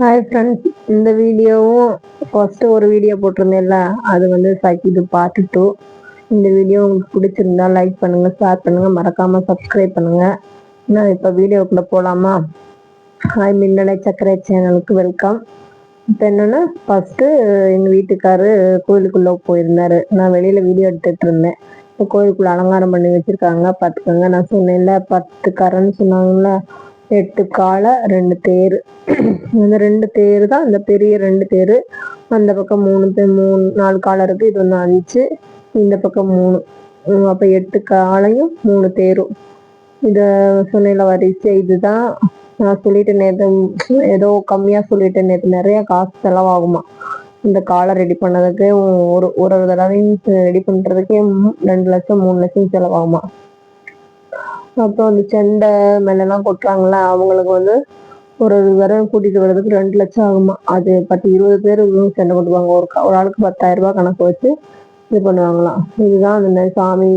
Hi friends, இந்த வீடியோவும் first ஒரு வீடியோ போட்டிருந்தேன்ல, அது வந்து இது பார்ட் 2. இந்த வீடியோ உங்களுக்கு பிடிச்சிருந்தா லைக் பண்ணுங்கள், ஷேர் பண்ணுங்கள், மறக்காமல் சப்ஸ்கிரைப் பண்ணுங்கள். நான் இப்போ வீடியோக்குள்ளே போகலாமா? ஹாய் மின்னலை சக்கரை சேனலுக்கு வெல்கம். இப்போ என்னென்னா, ஃபஸ்ட்டு எங்கள் வீட்டுக்காரு கோயிலுக்குள்ளே போயிருந்தார். நான் வெளியில் வீடியோ எடுத்துகிட்டு இருந்தேன். இப்போ கோயிலுக்குள்ளே அலங்காரம் பண்ணி வச்சுருக்காங்க, பார்த்துக்கோங்க. நான் சொன்னேன்ல 10 கரன்னு சொன்னாங்கள்ல, 8 காலை 2 தேர். அந்த 2 தேர் தான், இந்த பெரிய 2 தேர். அந்த பக்கம் 4 காலை இருக்குது, இது ஒன்று 5, இந்த பக்கம் 3. அப்போ 8 காலையும் 3 தேரும். இதை சொன்ன வரிசை இதுதான். நான் சொல்லிட்டேன் நேற்று, ஏதோ கம்மியாக சொல்லிட்டேன் நேற்று. நிறைய காசு செலவாகுமா இந்த காலை ரெடி பண்ணதுக்கு. ஒரு தடவையும் ரெடி பண்ணுறதுக்கே 2 லட்சம் 3 லட்சம் செலவாகுமா. அப்புறம் அந்த செண்டை மேலெல்லாம் கொட்டுறாங்களா, அவங்களுக்கு வந்து ஒரு விரல் கூட்டிகிட்டு வர்றதுக்கு 2 லட்சம் ஆகுமா. அது 10-20 பேர் செண்டை கொட்டுவாங்க. ஒரு ஆளுக்கு 10,000 ரூபாய் கணக்கு வச்சு இது பண்ணுவாங்களாம். இதுதான் அந்த சாமி.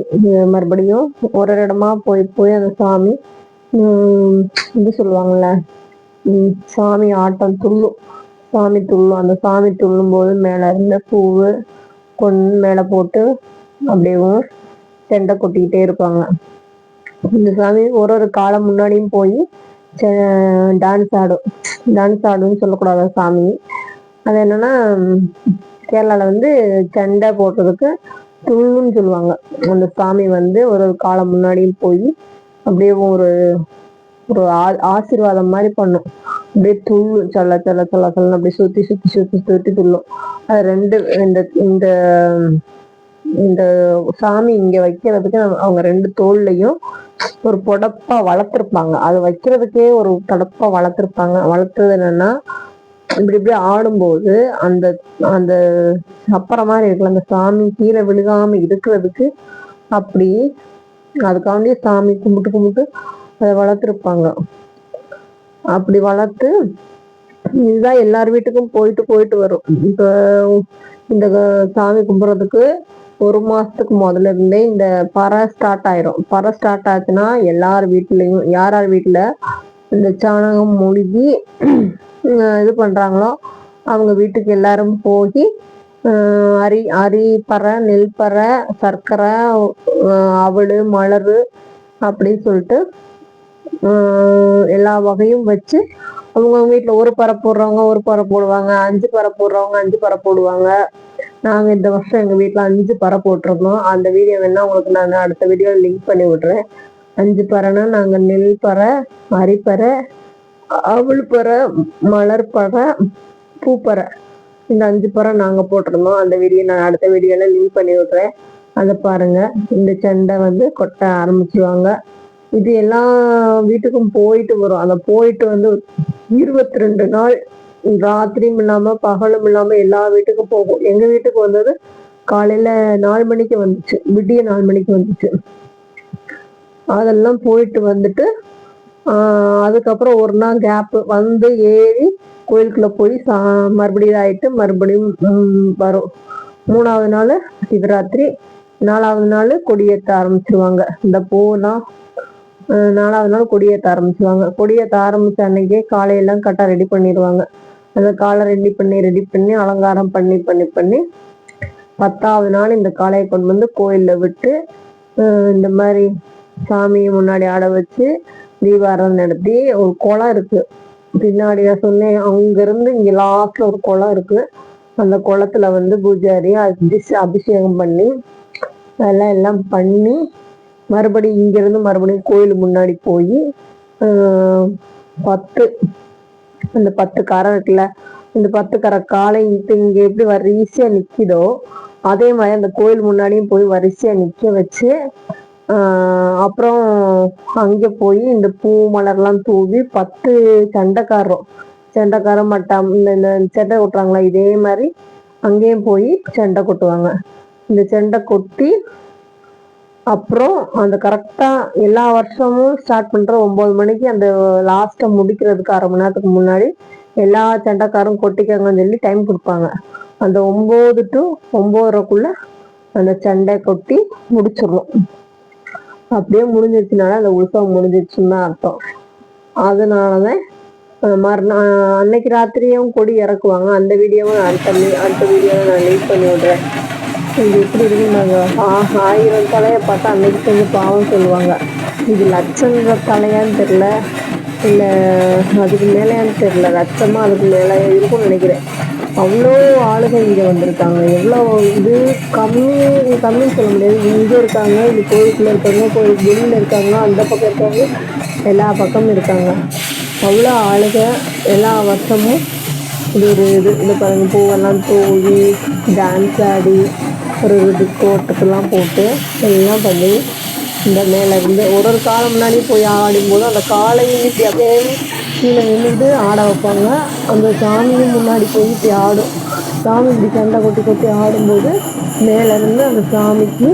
மறுபடியும் ஒரு இடமா போய் அந்த சாமி இது சொல்லுவாங்கள்ல, சாமி ஆட்டம் துள்ளும். சாமி துள்ளும். அந்த சாமி துள்ளும் போது மேலே இருந்த பூவு மேலே போட்டு அப்படியேவும் செண்டை கொட்டிக்கிட்டே இருப்பாங்க. இந்த சாமி ஒரு காலம் முன்னாடியும் போய் டான்ஸ் ஆடுன்னு சொல்லக்கூடாது சாமி. அது என்னன்னா, கேரளாவில் வந்து செண்டை போடுறதுக்கு துள்ளுன்னு சொல்லுவாங்க. அந்த சாமி வந்து ஒரு காலம் முன்னாடியும் போய் அப்படியே ஒரு ஆசீர்வாதம் மாதிரி பண்ணும். அப்படியே துள்ளும், சொல்ல அப்படியே சுத்தி துள்ளும். அது இந்த சாமி இங்க வைக்கிறதுக்கு அவங்க 2 தோல்லையும் ஒரு புடப்பா வளர்த்துருப்பாங்க. அது வைக்கிறதுக்கே ஒரு புடப்பா வளர்த்துருப்பாங்க. வளர்த்தது என்னன்னா, இப்படி ஆடும்போது அந்த அந்த அப்புறம் மாதிரி இருக்குல்ல, அந்த சாமி கீழே விழுகாம இருக்கிறதுக்கு அப்படி அதுக்காண்டியே சாமி கும்பிட்டு அதை வளர்த்துருப்பாங்க. அப்படி வளர்த்து இதுதான் எல்லார் வீட்டுக்கும் போயிட்டு வரும். இப்போ இந்த சாமி கும்பிட்றதுக்கு 1 மாசத்துக்கு முதல்ல இருந்தே இந்த பறை ஸ்டார்ட் ஆயிரும். பறை ஸ்டார்ட் ஆச்சுன்னா யார் வீட்டுல இந்த சாணகம் மூழ்கி இது பண்றாங்களோ அவங்க வீட்டுக்கு எல்லாரும் போய் அரி பறை, நெல் பறை, சர்க்கரை, அவள், மலர் அப்படின்னு சொல்லிட்டு எல்லா வகையும் வச்சு அவங்க வீட்டுல ஒரு பறை போடுறவங்க ஒரு பறை போடுவாங்க, 5 பறை போடுறவங்க 5 பறை போடுவாங்க. நாங்க இந்த வருஷம் எங்க வீட்டுல 5 பறை போட்டிருந்தோம். அந்த வீடியோ வேணா உங்களுக்கு நான் அடுத்த வீடியோ லிங்க் பண்ணி விடுறேன். 5 பறைனா நாங்க நெல் பறை, அரிப்பறை, அவள் பறை, மலர் பறை, பூப்பறை, இந்த 5 பறை நாங்க போட்டிருந்தோம். அந்த வீடியோ நான் அடுத்த வீடியோல லிங்க் பண்ணி விடுறேன், அதை பாருங்க. இந்த செண்டை வந்து கொட்ட ஆரம்பிச்சிருவாங்க. இது எல்லா வீட்டுக்கும் போயிட்டு வரும். அந்த போயிட்டு வந்து 22 நாள் ராத்திரியும் இல்லாம பகலும் இல்லாம எல்லா வீட்டுக்கும் போகும். எங்க வீட்டுக்கு வந்தது காலையில 4 மணிக்கு வந்துச்சு, விடிய 4 மணிக்கு வந்துச்சு. அதெல்லாம் போயிட்டு வந்துட்டு அதுக்கப்புறம் ஒரு நாள் கேப் வந்து ஏறி கோயிலுக்குள்ள போய் மறுபடியும் ஆயிட்டு மறுபடியும் வரும். 3வது நாள் சிவராத்திரி, 4வது நாள் கொடியேற்ற ஆரம்பிச்சிருவாங்க. இந்த பூவெல்லாம் 4வது நாள் கொடியேற்ற ஆரம்பிச்சுவாங்க. கொடியேற்ற ஆரம்பிச்ச அன்னைக்கே காலையெல்லாம் கரெக்டாக ரெடி பண்ணிடுவாங்க. அந்த காலை ரெடி பண்ணி அலங்காரம் பண்ணி 10வது நாள் இந்த காளையை கொண்டு வந்து கோயிலில் விட்டு இந்த மாதிரி சாமியை முன்னாடி ஆட வச்சு தீபாராதனை நடத்தி, ஒரு குளம் இருக்கு பின்னாடி. நான் சொன்னேன், அங்கிருந்து இங்கே லாஸ்ட்ல ஒரு குளம் இருக்கு. அந்த குளத்துல வந்து பூஜாரி அபிஷேகம் பண்ணி அதெல்லாம் எல்லாம் பண்ணி மறுபடியும் இங்கிருந்து மறுபடியும் கோயில் முன்னாடி போய் 10 கரை இருக்குல்ல, இந்த 10 கரை காலை இங்க எப்படி வரிசையா நிக்குதோ அதே மாதிரி அந்த கோயில் முன்னாடியும் போய் வரிசையா நிக்க வச்சு அப்புறம் அங்க போய் இந்த பூ மலர்லாம் தூவி 10 செண்டைக்காரம் மட்டம் இந்த செண்டை கொட்டுறாங்களா, இதே மாதிரி அங்கேயும் போய் செண்டை கொட்டுவாங்க. இந்த செண்டை கொட்டி அப்புறம் அந்த கரெக்டா எல்லா வருஷமும் ஸ்டார்ட் பண்ற 9 மணிக்கு அந்த லாஸ்ட்டை முடிக்கிறதுக்கு 1/2 மணி நேரத்துக்கு முன்னாடி எல்லா செண்டைக்காரும் கொட்டிக்கங்கன்னு சொல்லி டைம் கொடுப்பாங்க. அந்த 9 to 9:30க்குள்ள அந்த சண்டை கொட்டி முடிச்சிடணும். அப்படியே முடிஞ்சிருச்சுனால அந்த உற்சவம் முடிஞ்சிருச்சுன்னு தான் அர்த்தம். அதனாலதான் மறுநாள் அன்னைக்கு ராத்திரியும் கொடி இறக்குவாங்க. அந்த வீடியோவும் அடுத்த வீடியோவை நான் லிங்க் பண்ணி விடுறேன். இது எப்படி இருக்குன்னாங்க, 1000 தலையை பார்த்தா அன்னைக்கு செஞ்சு பாவம் சொல்லுவாங்க. இது லட்சங்கிற தலையான்னு தெரில, இல்லை அதுக்கு மேலேயான்னு தெரில. லட்சமாக அதுக்கு மேலே இருக்கும்னு நினைக்கிறேன். அவ்வளோ ஆளுங்க இங்கே வந்திருக்காங்க. எவ்வளோ இது கம்மின்னு சொல்ல முடியாது. இங்கே இருக்காங்க, இது கோயிலுக்குள்ளே இருக்காங்க, கோயிலுக்கு வெளியில் இருக்காங்க, அந்த பக்கம் இருக்காங்க, எல்லா பக்கமும் இருக்காங்க. அவ்வளோ ஆளுங்க எல்லா வருஷமும் இது பாருங்க, பூவெல்லாம் தூவி டான்ஸ் ஆடி ஒரு கோட்டத்தெல்லாம் போட்டு எல்லாம் பண்ணி இந்த மேலேருந்து ஒரு காலம் முன்னாடி போய் ஆடும்போது அந்த காலையும் இப்படி அப்படியே கீழே நின்றுட்டு ஆட வைப்பாங்க. அந்த சாமியும் முன்னாடி போய் இப்படி ஆடும். சாமி இப்படி சண்டை கொட்டி கொட்டி ஆடும்போது மேலேருந்து அந்த சாமிக்கு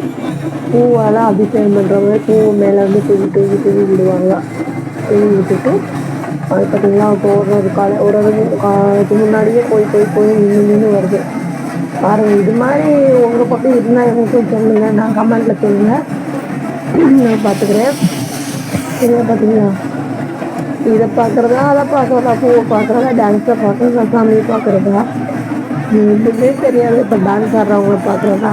பூவால் அபிஷேகம் பண்ணுறவங்க பூ மேலேருந்து தூவி விடுவாங்க. தூவி விட்டுட்டு அது பார்த்திங்கன்னா இப்போ ஒரு முன்னாடியே போய் நின்று வருது பாருங்க. இது மாதிரி உங்கள் பக்கம் இருந்தால் எனக்கு சொல்லுங்கள், நான் கமெண்ட்டில் சொல்லுங்கள், நான் பார்த்துக்கிறேன். சரியா? பார்த்தீங்களா? இதை பார்க்குறதா, அதை பார்க்குறதா, பூவை பார்க்குறதா, டான்ஸை பார்க்குறதா, சாமியை பார்க்குறதா, எதுவுமே தெரியாது. இப்போ டான்ஸ் ஆடுறவங்கள பார்க்குறதா,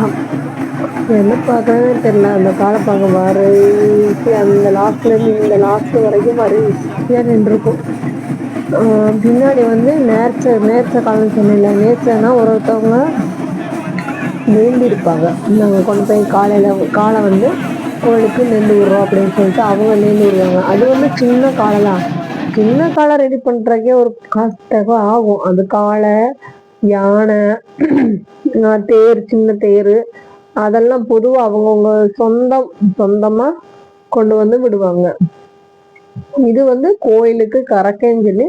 என்ன பார்க்குறதுன்னு தெரியல. அந்த காலை பார்க்க வரிசை அந்த லாஸ்ட்லேருந்து இந்த லாஸ்ட் வரைக்கும் வரிசையாக நின்றுருக்கும். பின்னாடி வந்து நேர்ச்ச காலம் சொன்னேன்ல, நேர்ச்சைனா ஒருத்தவங்க வேண்டியிருப்பாங்க. நாங்கள் கொண்டு போய் காலை வந்து கோயிலுக்கு நெல் விடுறோம் அப்படின்னு சொல்லிட்டு அவங்க நெல் விடுவாங்க. அது வந்து சின்ன காலை தான். சின்ன காலை ரெடி பண்ணுறக்கே ஒரு காசு ஆகும். அது காளை, யானை, தேர், சின்ன தேர், அதெல்லாம் பொதுவாக அவங்கவுங்க சொந்தமாக கொண்டு வந்து விடுவாங்க. இது வந்து கோயிலுக்கு கறக்கேன்னு சொல்லி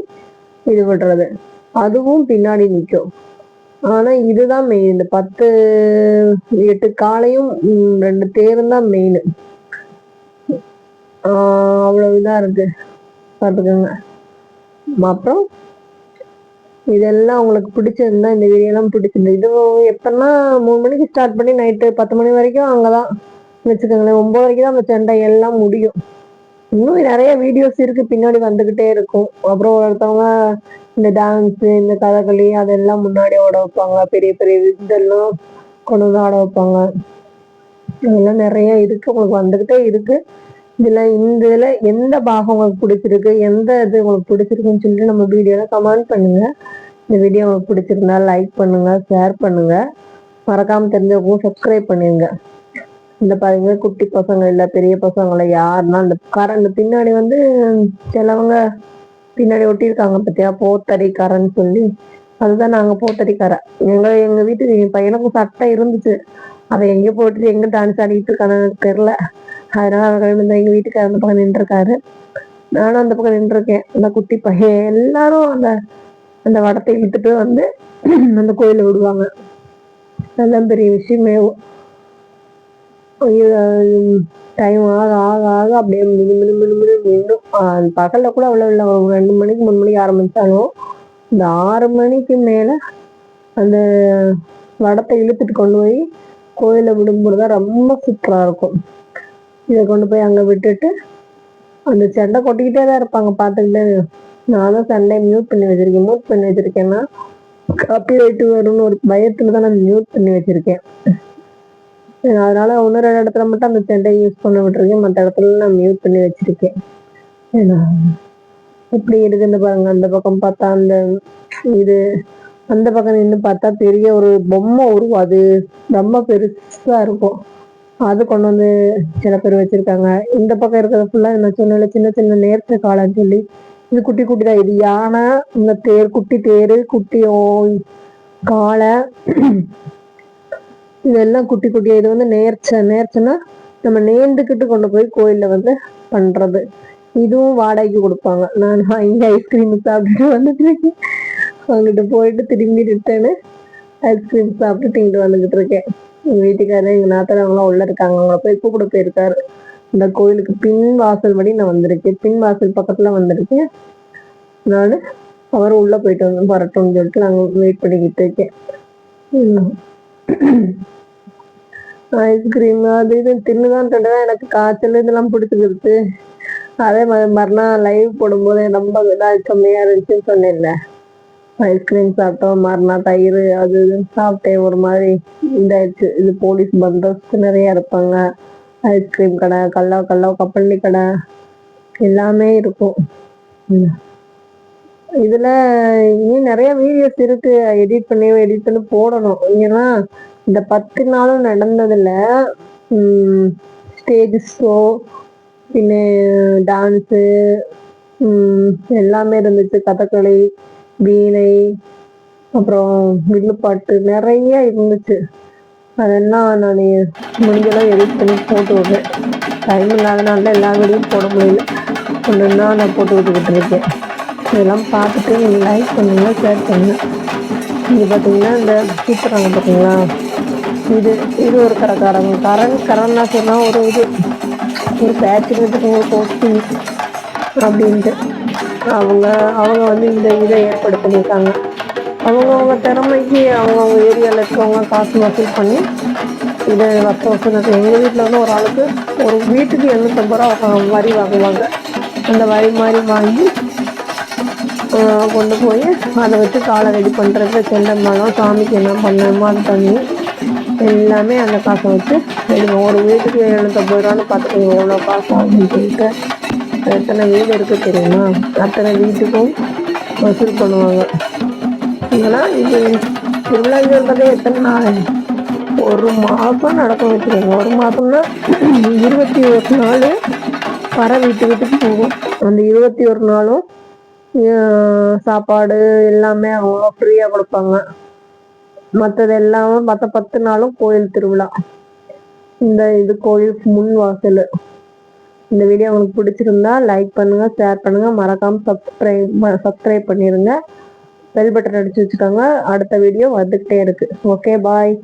இது விடுறது. அதுவும் பின்னாடி நிற்கும். ஆனால் இதுதான் மெயின். இந்த 8 காளையும் 2 தேரும் தான் மெயின். அவ்வளோ இதாக இருக்கு, பார்த்துக்கோங்க. அப்புறம் இதெல்லாம் உங்களுக்கு பிடிச்சிருந்தா, இந்த வீடியோலாம் பிடிச்சிருந்து, இது எப்போன்னா 3 மணிக்கு ஸ்டார்ட் பண்ணி நைட்டு 10 மணி வரைக்கும் அங்கே தான் வச்சுக்கோங்களேன். 9 வரைக்கும் தான் அந்த சண்டை எல்லாம் முடியும். இன்னும் நிறைய வீடியோஸ் இருக்கு, பின்னாடி வந்துகிட்டே இருக்கும். அப்புறம் ஒருத்தவங்க இந்த டான்ஸு, இந்த கதகளி அதெல்லாம் முன்னாடி ஆட வைப்பாங்க. பெரிய பெரிய இதெல்லாம் கொண்டு வந்து ஆட வைப்பாங்க. அதெல்லாம் நிறைய இருக்கு, உங்களுக்கு வந்துகிட்டே இருக்கு. இதில் எந்த பாகம் உங்களுக்கு பிடிச்சிருக்கு, எந்த இது உங்களுக்கு பிடிச்சிருக்குன்னு சொல்லிட்டு நம்ம வீடியோவில் கமெண்ட் பண்ணுங்க. இந்த வீடியோ உங்களுக்கு பிடிச்சிருந்தா லைக் பண்ணுங்க, ஷேர் பண்ணுங்க, மறக்காம தெரிஞ்சவங்க சப்ஸ்கிரைப் பண்ணிடுங்க. இந்த பாருங்க, குட்டி பசங்க இல்லை பெரிய பசங்களை யாருன்னா இந்த பின்னாடி வந்து சிலவங்க பின்னாடி ஒட்டியிருக்காங்க பார்த்தியா, போத்தறிக்காரன்னு சொல்லி. அதுதான் நாங்கள் போத்தறிக்காரை. எங்கள் வீட்டுக்கு என் பையனுக்கும் சட்டை இருந்துச்சு, அதை எங்கே போட்டுட்டு எங்கே டான்ஸ் ஆடிட்டு இருக்கான்னு தெரில. அதனால அவர் எங்கள் வீட்டுக்காரர் அந்த பக்கம் நின்றுருக்காரு, நானும் அந்த பக்கம் நின்றுருக்கேன். அந்த குட்டி பையன் எல்லாரும் அந்த வடத்தை இழுத்துட்டு வந்து அந்த கோயிலில் விடுவாங்க. அதெல்லாம் பெரிய விஷயமே. டைம் ஆக ஆக ஆக அப்படியே மீண்டும் பகலில் கூட அவ்வளோ இல்லை. ஒரு 2 மணிக்கு 3 மணிக்கு ஆரம்பித்தாலும் இந்த 6 மணிக்கு மேலே அந்த வடத்தை இழுத்துட்டு கொண்டு போய் கோயிலில் விடும்போது தான் ரொம்ப சூப்பராக இருக்கும். இதை கொண்டு போய் அங்கே விட்டுட்டு அந்த சண்டை கொட்டிக்கிட்டே தான் இருப்பாங்க, பார்த்துக்கிட்டே. நான் தான் சண்டை மியூட் பண்ணி வச்சுருக்கேன்னா காப்பிரைட்டு வரும்னு ஒரு பயத்தில் தான் நான் மியூட் பண்ணி வச்சுருக்கேன். அதனால 1-2 இடத்துல மட்டும் அந்த சண்டையை யூஸ் பண்ண விட்டுருக்கேன், மற்ற இடத்துல நான் மியூட் பண்ணி வச்சிருக்கேன். எப்படி இருக்குன்னு பாருங்க. அந்த பக்கம் பார்த்தா அந்த பக்கம் நின்று பார்த்தா பெரிய ஒரு பொம்மை உருவம், அது ரொம்ப பெருசா இருக்கும். அது கொண்டு வந்து சில பேர் வச்சிருக்காங்க. இந்த பக்கம் இருக்கிறது ஃபுல்லா நான் சொன்ன சின்ன சின்ன நேர்த்த காலன்னு சொல்லி, இது குட்டி குட்டி தான். இது யானை, இந்த குட்டி தேரு, குட்டி காளை, இதெல்லாம் குட்டி குட்டியா. இது வந்து நேர்ச்சைன்னா நம்ம நேர்ந்துக்கிட்டு கொண்டு போய் கோயிலில் வந்து பண்றது. இதுவும் வாடகைக்கு கொடுப்பாங்க. நான் இங்கே ஐஸ்கிரீம் சாப்பிட்டுட்டு வந்துட்டு இருக்கேன். அவங்ககிட்ட போயிட்டு திரும்பி ரிட்டர்னு ஐஸ்கிரீம் சாப்பிட்டுட்டு இங்கிட்டு வந்துக்கிட்டு இருக்கேன். எங்கள் வீட்டுக்காரர் எங்கள் நாத்தனாவங்களாம் உள்ள இருக்காங்க, அவங்கள போய் கூப்பிட போயிருக்காரு. இந்த கோயிலுக்கு பின் வாசல் படி நான் வந்திருக்கேன், பின் வாசல் பக்கத்துல வந்திருக்கேன். நான் அவரும் உள்ள போயிட்டு வரட்டும்னு சொல்லிட்டு நாங்கள் வெயிட் பண்ணிக்கிட்டு இருக்கேன். ஐஸ்கிரீம் அது இது தின்னுதான் எனக்கு காய்ச்சல் இதெல்லாம் பிடிச்சிக்கிறது. அதே மாதிரி மறுநாள் லைவ் போடும்போது ரொம்ப இதாக கம்மியாக இருந்துச்சுன்னு சொன்னேன்ல, ஐஸ்கிரீம் சாப்பிட்டோம், மறுநாள் தயிர் அது இதுன்னு சாப்பிட்டேன். ஒரு மாதிரி இதாயிடுச்சு. இது போலீஸ் பந்தோபஸ்து நிறைய இருப்பாங்க. ஐஸ்கிரீம் கடை, கப்பல்லி கடை எல்லாமே இருக்கும். இதுல இன்னும் நிறைய வீடியோஸ் இருக்கு. எடிட் பண்ணி போடணும். ஏன்னா இந்த 10 நாளும் நடந்ததுல ஸ்டேஜ் ஷோ, பின்ன டான்ஸு எல்லாமே இருந்துச்சு. கதகளி, வீணை, அப்புறம் வில்லுப்பாட்டு நிறைய இருந்துச்சு. அதெல்லாம் நான் முடிஞ்சளவு எடிட் பண்ணி போட்டு விடுறேன். டைம் இல்லாதனால எல்லா வீடியும் போட முடியல. ஒன்று தான் நான் போட்டு விட்டுக்கிட்டு இருக்கேன். இதெல்லாம் பார்த்துட்டு நீங்கள் லைக் பண்ணுங்க, ஷேர் பண்ணுங்க. இங்கே பார்த்தீங்கன்னா இந்த சூப்பராங்க பார்த்தீங்களா, இது ஒரு கடைக்காரங்க. கரன்னா சொன்னால் ஒரு பேச்சுக்கு ஒரு கோச்சிங் அப்படின்ட்டு அவங்க வந்து இந்த இதை ஏற்படுத்தியிருக்காங்க. அவங்க திறமைக்கு அவங்க ஏரியாவில் இருக்கவங்க காசு வசூல் பண்ணி இதை வருஷம் எங்கள் வீட்டில் வந்து ஒரு ஆளுக்கு ஒரு வீட்டுக்கு 850 ரூபா வரி வாங்குவாங்க. அந்த வரி மாதிரி வாங்கி கொண்டு போய் அதை வச்சு காலை ரெடி பண்ணுறது, செண்டம்பழம், சாமிக்கு என்ன பண்ணணுமோ அது பண்ணி எல்லாமே அந்த காசை வச்சு ரெடி. ஒரு வீட்டுக்கு 750 ரூபான்னு பார்த்துக்கோங்க எவ்வளோ காசு ஆகுதுன்னு சொல்லிட்டு. எத்தனை வீடு இருக்குது தெரியுமா? அத்தனை வீட்டுக்கும் வசூல் பண்ணுவாங்க. இதெல்லாம் இது திருவிழாங்கிறதே எத்தனை நாள், ஒரு மாதம் நடக்க வச்சுருங்க. ஒரு மாதம்னா 21 நாள் வர வீட்டுக்கு போகும். அந்த 21 நாளும் சாப்பாடு எல்லாமே அவங்க ஃப்ரீயாக கொடுப்பாங்க. மற்றது எல்லாமே மற்ற 10 நாளும் கோயில் திருவிழா. இது கோயில் முன் வாசல். இந்த வீடியோ உங்களுக்கு பிடிச்சிருந்தா லைக் பண்ணுங்க, ஷேர் பண்ணுங்க, மறக்காம சப்ஸ்கிரைப் பண்ணிருங்க. பெல் பட்டன் அடிச்சு வச்சுக்கோங்க. அடுத்த வீடியோ வந்துகிட்டே இருக்கு. ஓகே, பாய்.